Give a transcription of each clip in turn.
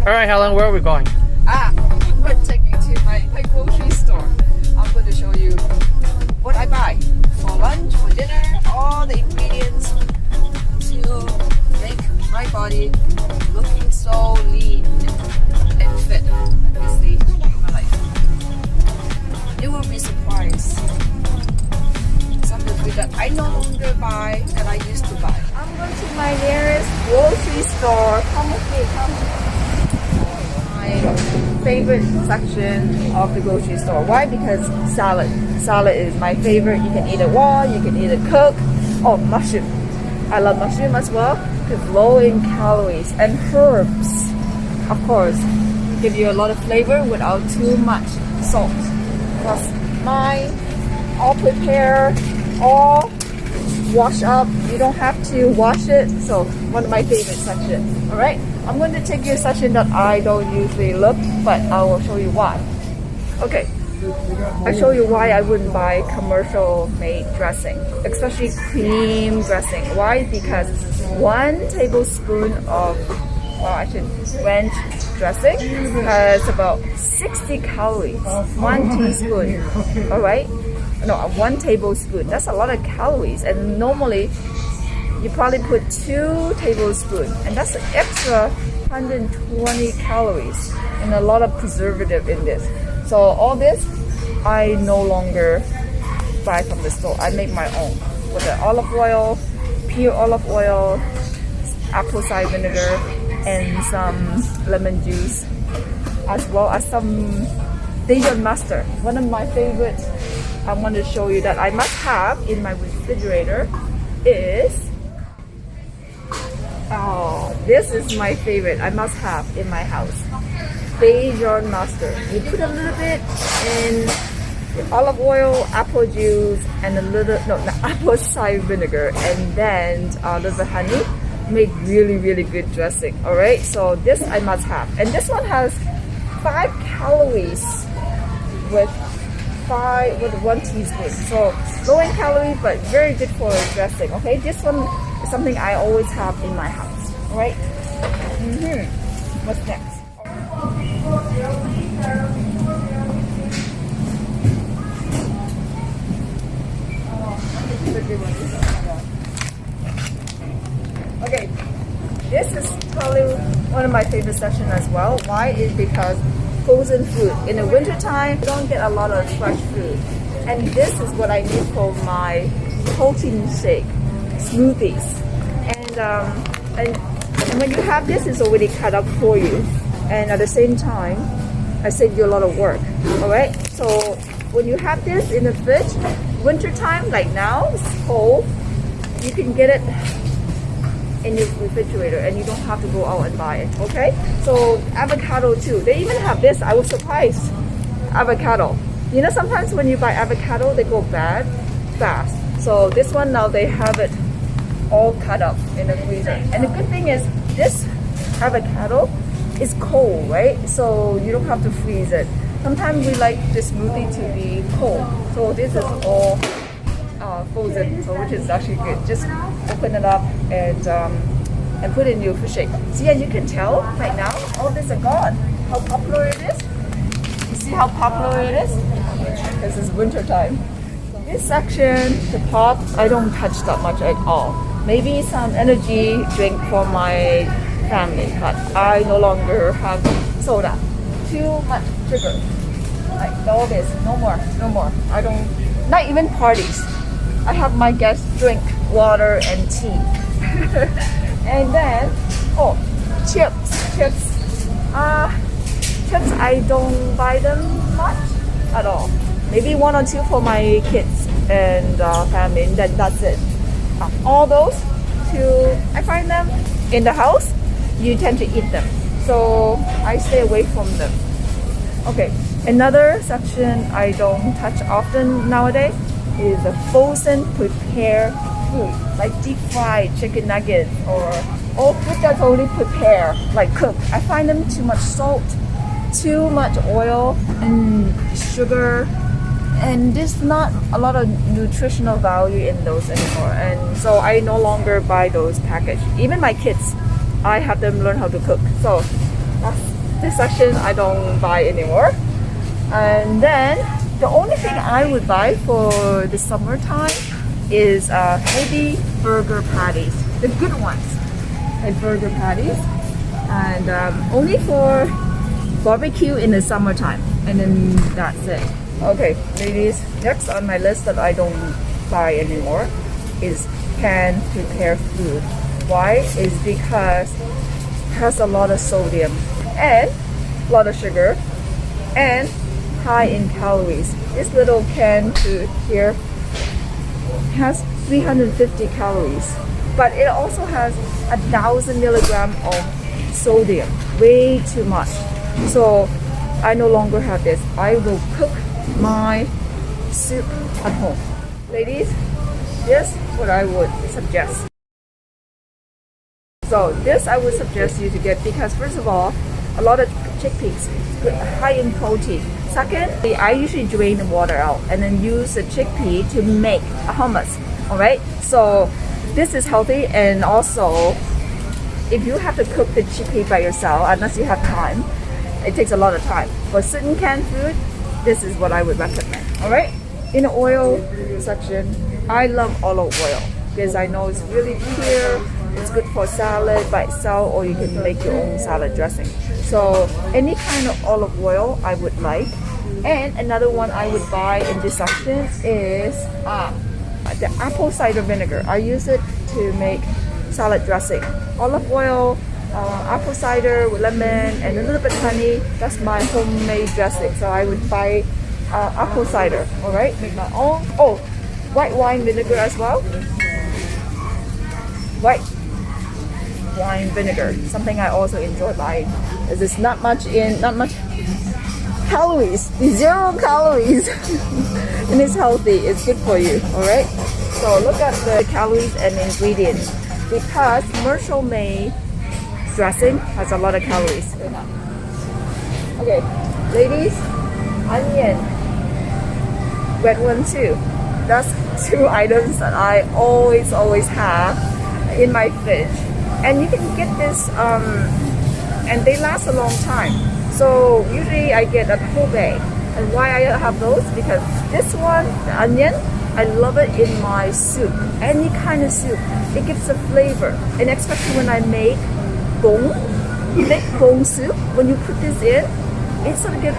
All right, Helen, where are we going? I'm going to take you to my grocery store. I'm going to show you what I buy for lunch, for dinner, all the ingredients to make my body looking so lean and fit. Obviously, in my life. You will be surprised. Some of the food that I no longer buy that I used to buy. I'm going to my nearest grocery store. Come with me, come. My favorite section of the grocery store. Why? Because salad. Salad is my favorite. You can eat it raw, you can eat it cooked. Oh, mushroom. I love mushroom as well because low in calories. And herbs, of course, give you a lot of flavor without too much salt. Plus, mine all prepare, all wash up. You don't have to wash it. So one of my favorite sections. All right. I'm going to take you a section that I don't usually look, but I will show you why. Okay, I show you why I wouldn't buy commercial made dressing, especially cream dressing. Why? Because 1 tablespoon of, well, actually ranch dressing has about 60 calories. 1 teaspoon, all right? No, 1 tablespoon. That's a lot of calories, and normally you probably put 2 tablespoons, and that's an extra 120 calories and a lot of preservative in this. So all this, I no longer buy from the store. I make my own with the olive oil, pure olive oil, apple cider vinegar, and some lemon juice, as well as some Dijon mustard. One of my favorites I want to show you that I must have in my refrigerator is, oh, this is my favorite. I must have in my house. Dijon mustard. You put a little bit in the olive oil, apple juice, and a little, no, the apple cider vinegar, and then a little bit honey. Make really, really good dressing. All right. So this I must have, and this one has 5 calories with 1 teaspoon. So low in calories, but very good for dressing. Okay. This one is something I always have in my house. All right. What's next? Okay, this is probably one of my favorite sections as well. Why? Is because frozen food. In the winter time, you don't get a lot of fresh food, and this is what I need for my protein shake, smoothies, and when you have this, it's already cut up for you, and at the same time, I save you a lot of work. All right. So when you have this in the fridge, winter time, like now, it's cold. You can get it in your refrigerator, and you don't have to go out and buy it. Okay. So avocado too. They even have this. I was surprised. Avocado. You know, sometimes when you buy avocado, they go bad fast. So this one now they have it all cut up in the freezer. And the good thing is this avocado is cold, right? So you don't have to freeze it. Sometimes we like the smoothie to be cold. So this is all frozen, so which is actually good. Just open it up and put it in your fish shake. See, and you can tell right now, all this are gone. How popular it is. You see how popular it is? This is winter time. So this section, the pop, I don't touch that much at all. Maybe some energy drink for my family, but I no longer have soda. Too much sugar. Like all this, no more. I don't, not even parties. I have my guests drink water and tea. And then, oh, chips. Chips, I don't buy them much at all. Maybe 1 or 2 for my kids and family, and then that's it. All those, I find them in the house, you tend to eat them. So I stay away from them. Okay, another section I don't touch often nowadays is the frozen prepared food, like deep fried chicken nuggets or all food that's already prepared, like cooked. I find them too much salt, too much oil and sugar, and there's not a lot of nutritional value in those anymore. And so I no longer buy those packaged. Even my kids, I have them learn how to cook. So that's this section I don't buy anymore. And then the only thing I would buy for the summertime is maybe burger patties, the good ones, like burger patties, and only for barbecue in the summertime, and then that's it. Okay, ladies, next on my list that I don't buy anymore is canned prepared food. Why? Is because it has a lot of sodium and a lot of sugar and high in calories. This little can food here has 350 calories, but it also has 1,000 milligrams of sodium, way too much. So I no longer have this. I will cook my soup at home. Ladies, this is what I would suggest. So this I would suggest you to get because first of all, a lot of chickpeas high in protein. Second, I usually drain the water out and then use the chickpea to make a hummus. Alright, so this is healthy, and also if you have to cook the chickpea by yourself, unless you have time, it takes a lot of time. For certain canned food, this is what I would recommend. Alright, in the oil section, I love olive oil because I know it's really pure. It's good for salad by itself, or you can make your own salad dressing. So any kind of olive oil I would like. And another one I would buy in this section is the apple cider vinegar. I use it to make salad dressing. Olive oil, apple cider with lemon and a little bit honey. That's my homemade dressing. So I would buy apple cider. Alright, make my own. Oh, white wine vinegar as well. White wine vinegar, something I also enjoy buying. There's not much calories, 0 calories, and it's healthy. It's good for you. All right. So look at the calories and ingredients because commercial made dressing has a lot of calories. Okay, ladies, onion, red one too. That's 2 items that I always have in my fridge. And you can get this and they last a long time. So usually I get a whole bag. And why I have those? Because this one, the onion, I love it in my soup. Any kind of soup. It gives a flavor. And especially when I make gong soup, when you put this in, it sort of get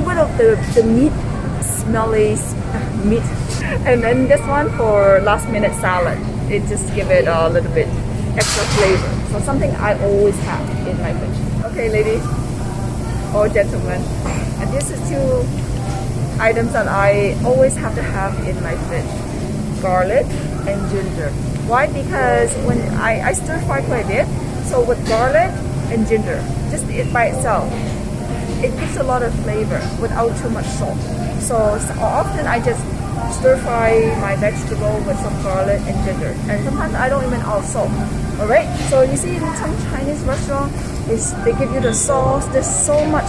rid of the meat, smelly meat. And then this one for last minute salad. It just give it a little bit extra flavor. So something I always have in my fridge. Okay, ladies or gentlemen, and this is 2 items that I always have to have in my fridge: garlic and ginger. Why? Because when I stir fry quite a bit, so with garlic and ginger, just it by itself, it gives a lot of flavor without too much salt. So often I just stir fry my vegetable with some garlic and ginger, and sometimes I don't even add salt. Alright, so you see in some Chinese restaurant, they give you the sauce. There's so much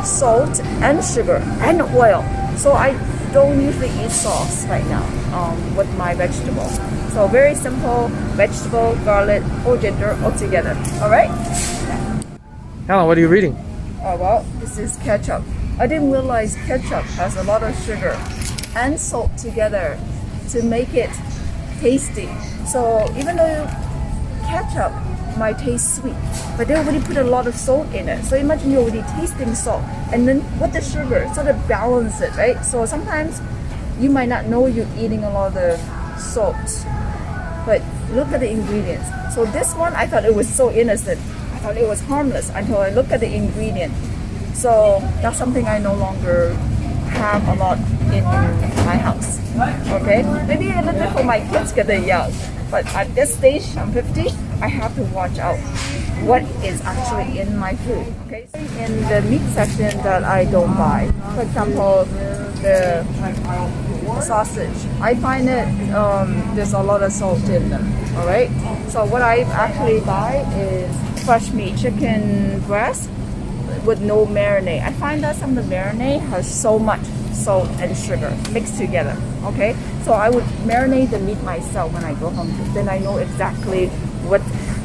salt and sugar and oil. So I don't usually eat sauce right now with my vegetable. So very simple: vegetable, garlic, or ginger all together. Alright? Helen, what are you reading? Oh well, this is ketchup. I didn't realize ketchup has a lot of sugar and salt together to make it tasty. So even though ketchup might taste sweet, but they already put a lot of salt in it. So imagine you're already tasting salt, and then with the sugar sort of balance it, right? So sometimes you might not know you're eating a lot of salt, but look at the ingredients. So this one, I thought it was so innocent. I thought it was harmless until I looked at the ingredient. So that's something I no longer have a lot in my house. Okay, maybe a little bit for my kids because they're young. But at this stage, I'm 50, I have to watch out what is actually in my food. Okay, in the meat section that I don't buy, for example, the sausage, I find it there's a lot of salt in them. All right, so what I actually buy is fresh meat, chicken breast with no marinade. I find that some of the marinade has so much salt and sugar mixed together. Okay, so I would marinate the meat myself when I go home. Then I know exactly what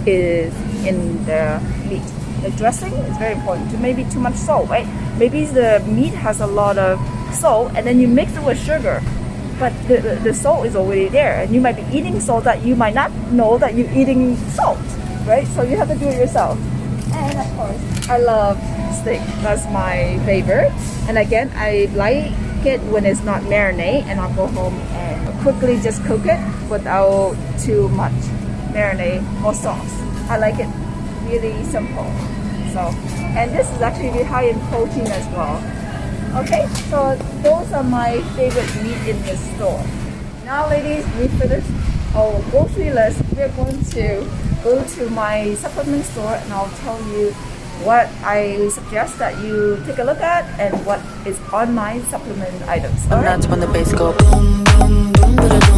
is in the meat. The dressing is very important. Maybe too much salt, right? Maybe the meat has a lot of salt, and then you mix it with sugar, but the salt is already there, and you might be eating salt that you might not know that you're eating salt, right? So you have to do it yourself. And of course, I love steak. That's my favorite. And again, I like it when it's not marinade, and I'll go home and quickly just cook it without too much marinade or sauce. I like it really simple. So, and this is actually high in protein as well. Okay, so those are my favorite meat in this store. Now, ladies, we finished our grocery list. We're going to go to my supplement store, and I'll tell you what I suggest that you take a look at and what is on my supplement items. And that's when the bass go boom, boom, boom, boom, boom.